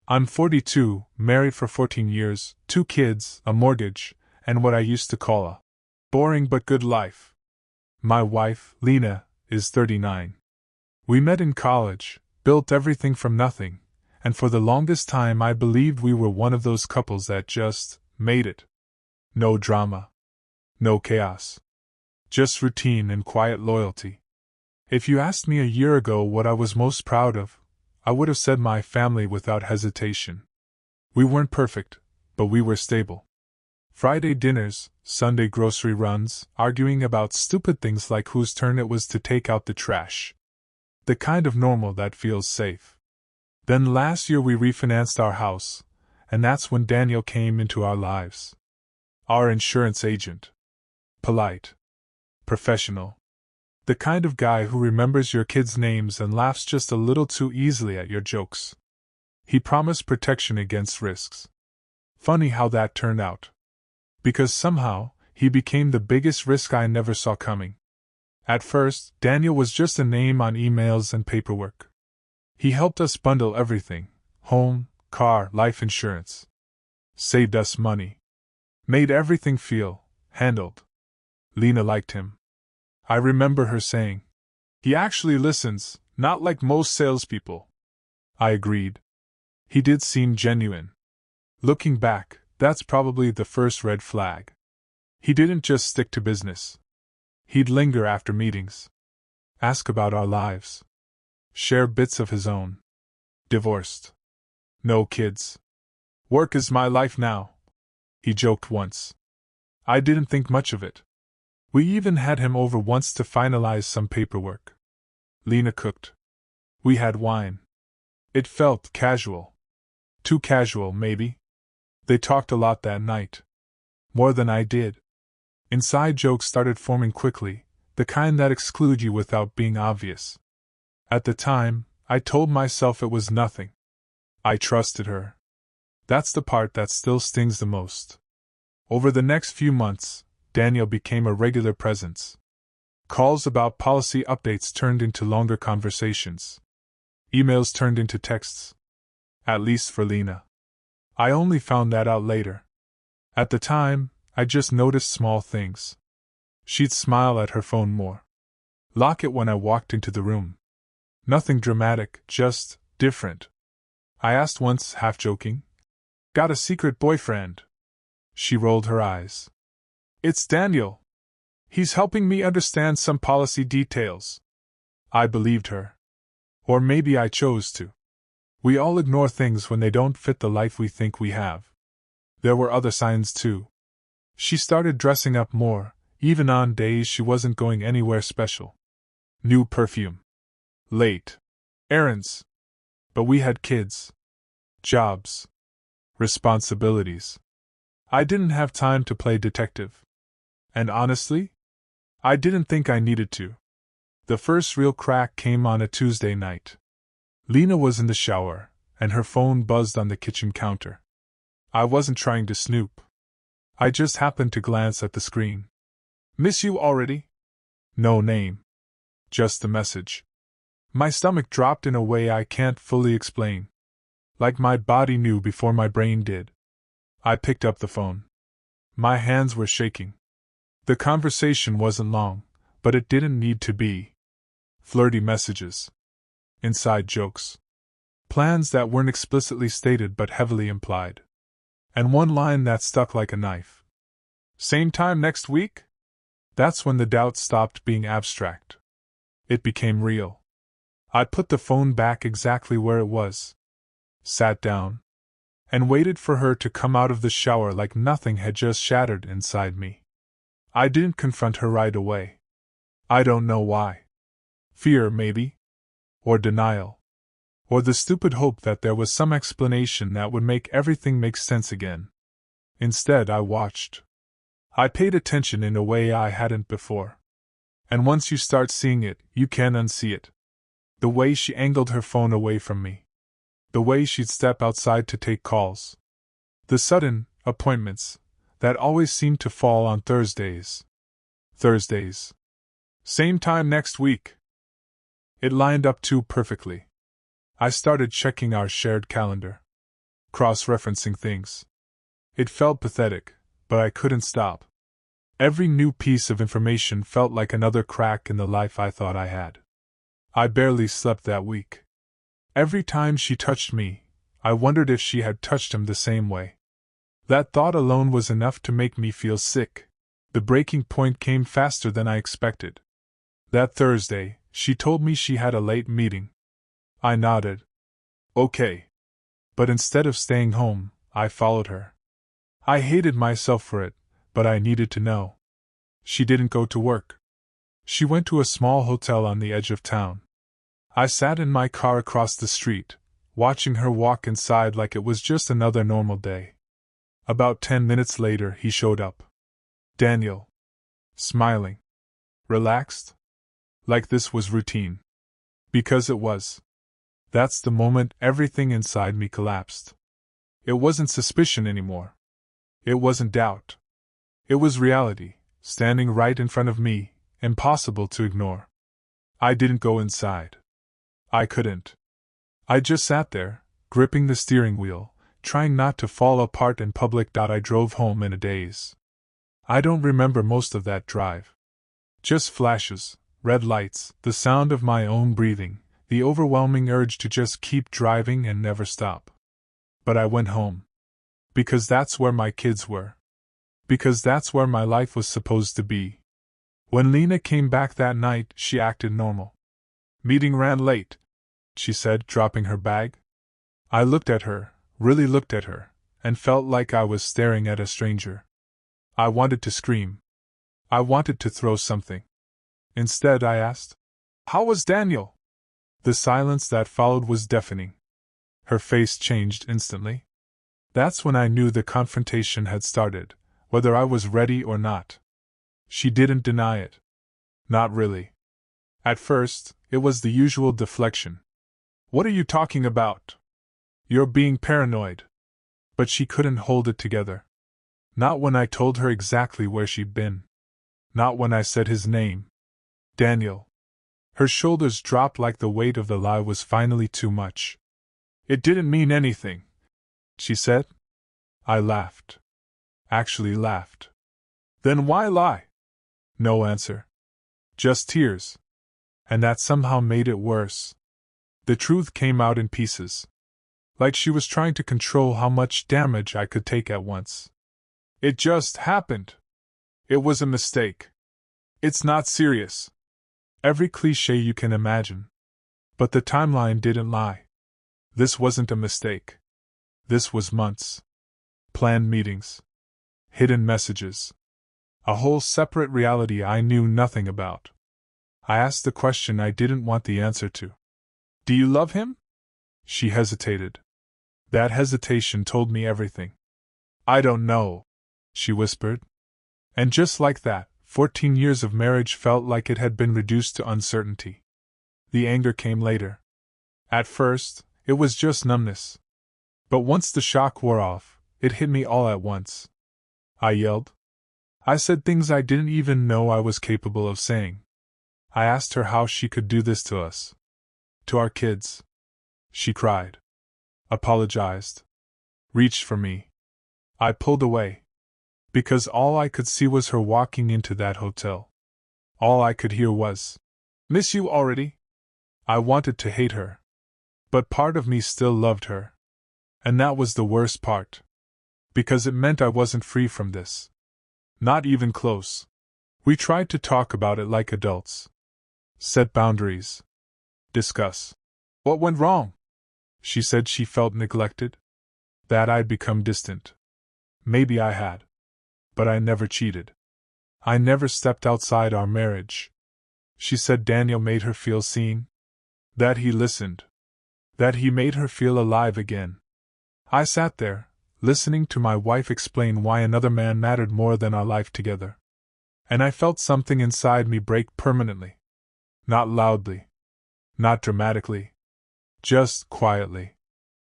I'm 42, married for 14 years, 2 kids, a mortgage, and what I used to call a boring but good life. My wife, Lena, is 39. We met in college, built everything from nothing, and for the longest time I believed we were one of those couples that just made it. No drama. No chaos. Just routine and quiet loyalty. If you asked me a year ago what I was most proud of, I would have said my family without hesitation. We weren't perfect, but we were stable. Friday dinners, Sunday grocery runs, arguing about stupid things like whose turn it was to take out the trash. The kind of normal that feels safe. Then last year we refinanced our house, and that's when Daniel came into our lives. Our insurance agent. Polite. Professional. The kind of guy who remembers your kids' names and laughs just a little too easily at your jokes. He promised protection against risks. Funny how that turned out. Because somehow, he became the biggest risk I never saw coming. At first, Daniel was just a name on emails and paperwork. He helped us bundle everything: home, car, life insurance. Saved us money. Made everything feel handled. Lena liked him. I remember her saying, "He actually listens, not like most salespeople." I agreed. He did seem genuine. Looking back, that's probably the first red flag. He didn't just stick to business. He'd linger after meetings. Ask about our lives. Share bits of his own. Divorced. No kids. "Work is my life now," he joked once. I didn't think much of it. We even had him over once to finalize some paperwork. Lena cooked. We had wine. It felt casual. Too casual, maybe. They talked a lot that night. More than I did. Inside jokes started forming quickly, the kind that exclude you without being obvious. At the time, I told myself it was nothing. I trusted her. That's the part that still stings the most. Over the next few months, Daniel became a regular presence. Calls about policy updates turned into longer conversations. Emails turned into texts. At least for Lena. I only found that out later. At the time, I just noticed small things. She'd smile at her phone more. Lock it when I walked into the room. Nothing dramatic, just different. I asked once, half joking, "Got a secret boyfriend?" She rolled her eyes. "It's Daniel. He's helping me understand some policy details." I believed her. Or maybe I chose to. We all ignore things when they don't fit the life we think we have. There were other signs too. She started dressing up more, even on days she wasn't going anywhere special. New perfume. Late. Errands. But we had kids. Jobs. Responsibilities. I didn't have time to play detective. And honestly, I didn't think I needed to. The first real crack came on a Tuesday night. Lena was in the shower, and her phone buzzed on the kitchen counter. I wasn't trying to snoop. I just happened to glance at the screen. "Miss you already?" No name. Just the message. My stomach dropped in a way I can't fully explain. Like my body knew before my brain did. I picked up the phone. My hands were shaking. The conversation wasn't long, but it didn't need to be. Flirty messages. Inside jokes. Plans that weren't explicitly stated but heavily implied. And one line that stuck like a knife. "Same time next week?" That's when the doubt stopped being abstract. It became real. I put the phone back exactly where it was. Sat down. And waited for her to come out of the shower like nothing had just shattered inside me. I didn't confront her right away. I don't know why. Fear, maybe? Or denial? Or the stupid hope that there was some explanation that would make everything make sense again. Instead, I watched. I paid attention in a way I hadn't before. And once you start seeing it, you can't unsee it. The way she angled her phone away from me. The way she'd step outside to take calls. The sudden appointments that always seemed to fall on Thursdays. Same time next week. It lined up too perfectly. I started checking our shared calendar. cross-referencing things. It felt pathetic, but I couldn't stop. Every new piece of information felt like another crack in the life I thought I had. I barely slept that week. Every time she touched me, I wondered if she had touched him the same way. That thought alone was enough to make me feel sick. The breaking point came faster than I expected. That Thursday, she told me she had a late meeting. I nodded. Okay. But instead of staying home, I followed her. I hated myself for it, but I needed to know. She didn't go to work. She went to a small hotel on the edge of town. I sat in my car across the street, watching her walk inside like it was just another normal day. About 10 minutes later, he showed up. Daniel. Smiling. Relaxed. Like this was routine. Because it was. That's the moment everything inside me collapsed. It wasn't suspicion anymore. It wasn't doubt. It was reality, standing right in front of me, impossible to ignore. I didn't go inside. I couldn't. I just sat there, gripping the steering wheel, trying not to fall apart in public. I drove home in a daze. I don't remember most of that drive. Just flashes, red lights, the sound of my own breathing, the overwhelming urge to just keep driving and never stop. But I went home. Because that's where my kids were. Because that's where my life was supposed to be. When Lena came back that night, she acted normal. Meeting ran late, she said, dropping her bag. I looked at her, really looked at her, and felt like I was staring at a stranger. I wanted to scream. I wanted to throw something. Instead, I asked, "How was Daniel?" The silence that followed was deafening. Her face changed instantly. That's when I knew the confrontation had started, whether I was ready or not. She didn't deny it. Not really. At first, it was the usual deflection. "What are you talking about? You're being paranoid." But she couldn't hold it together. Not when I told her exactly where she'd been. Not when I said his name. Daniel. Her shoulders dropped like the weight of the lie was finally too much. "It didn't mean anything," she said. I laughed. Actually laughed. "Then why lie?" No answer. Just tears. And that somehow made it worse. The truth came out in pieces. Like she was trying to control how much damage I could take at once. "It just happened. It was a mistake. It's not serious." Every cliché you can imagine. But the timeline didn't lie. This wasn't a mistake. This was months. Planned meetings. Hidden messages. A whole separate reality I knew nothing about. I asked the question I didn't want the answer to. "Do you love him?" She hesitated. That hesitation told me everything. "I don't know," she whispered. And just like that, 14 years of marriage felt like it had been reduced to uncertainty. The anger came later. At first, it was just numbness. But once the shock wore off, it hit me all at once. I yelled. I said things I didn't even know I was capable of saying. I asked her how she could do this to us. To our kids. She cried. Apologized. Reached for me. I pulled away. Because all I could see was her walking into that hotel. All I could hear was, "Miss you already?" I wanted to hate her. But part of me still loved her. And that was the worst part. Because it meant I wasn't free from this. Not even close. We tried to talk about it like adults. Set boundaries. Discuss. What went wrong? She said she felt neglected. That I'd become distant. Maybe I had. But I never cheated. I never stepped outside our marriage. She said Daniel made her feel seen. That he listened. That he made her feel alive again. I sat there, listening to my wife explain why another man mattered more than our life together. And I felt something inside me break permanently. Not loudly. Not dramatically. Just quietly.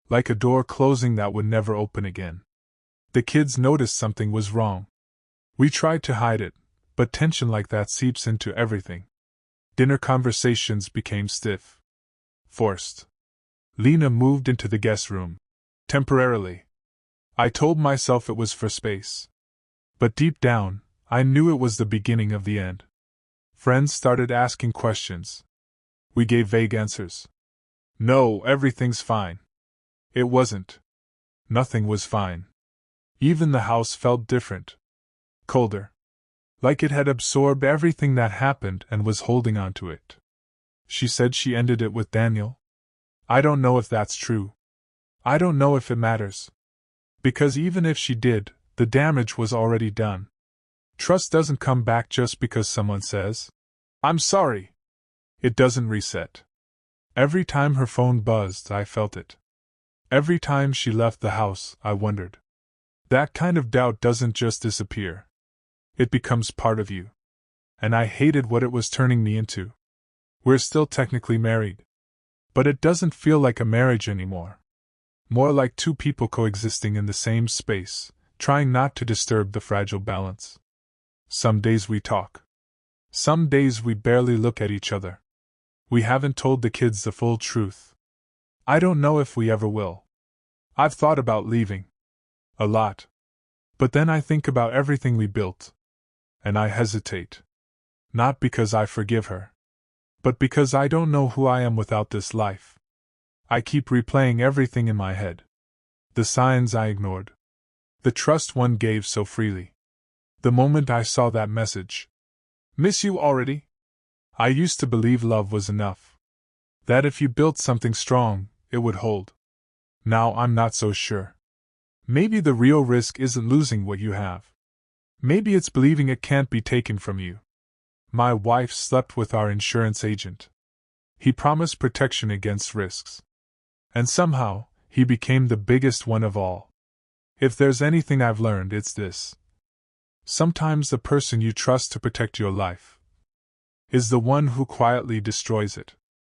Like a door closing that would never open again. The kids noticed something was wrong. We tried to hide it, but tension like that seeps into everything. Dinner conversations became stiff. Forced. Lena moved into the guest room. Temporarily. I told myself it was for space. But deep down, I knew it was the beginning of the end. Friends started asking questions. We gave vague answers. No, everything's fine. It wasn't. Nothing was fine. Even the house felt different. Colder. Like it had absorbed everything that happened and was holding on to it. She said she ended it with Daniel. I don't know if that's true. I don't know if it matters. Because even if she did, the damage was already done. Trust doesn't come back just because someone says, "I'm sorry." It doesn't reset. Every time her phone buzzed, I felt it. Every time she left the house, I wondered. That kind of doubt doesn't just disappear. It becomes part of you. And I hated what it was turning me into. We're still technically married. But it doesn't feel like a marriage anymore. More like two people coexisting in the same space, trying not to disturb the fragile balance. Some days we talk. Some days we barely look at each other. We haven't told the kids the full truth. I don't know if we ever will. I've thought about leaving. A lot. But then I think about everything we built. And I hesitate. Not because I forgive her. But because I don't know who I am without this life. I keep replaying everything in my head. The signs I ignored. The trust one gave so freely. The moment I saw that message. Miss you already? I used to believe love was enough. That if you built something strong, it would hold. Now I'm not so sure. Maybe the real risk isn't losing what you have. Maybe it's believing it can't be taken from you. My wife slept with our insurance agent. He promised protection against risks. And somehow, he became the biggest one of all. If there's anything I've learned, it's this. Sometimes the person you trust to protect your life is the one who quietly destroys it.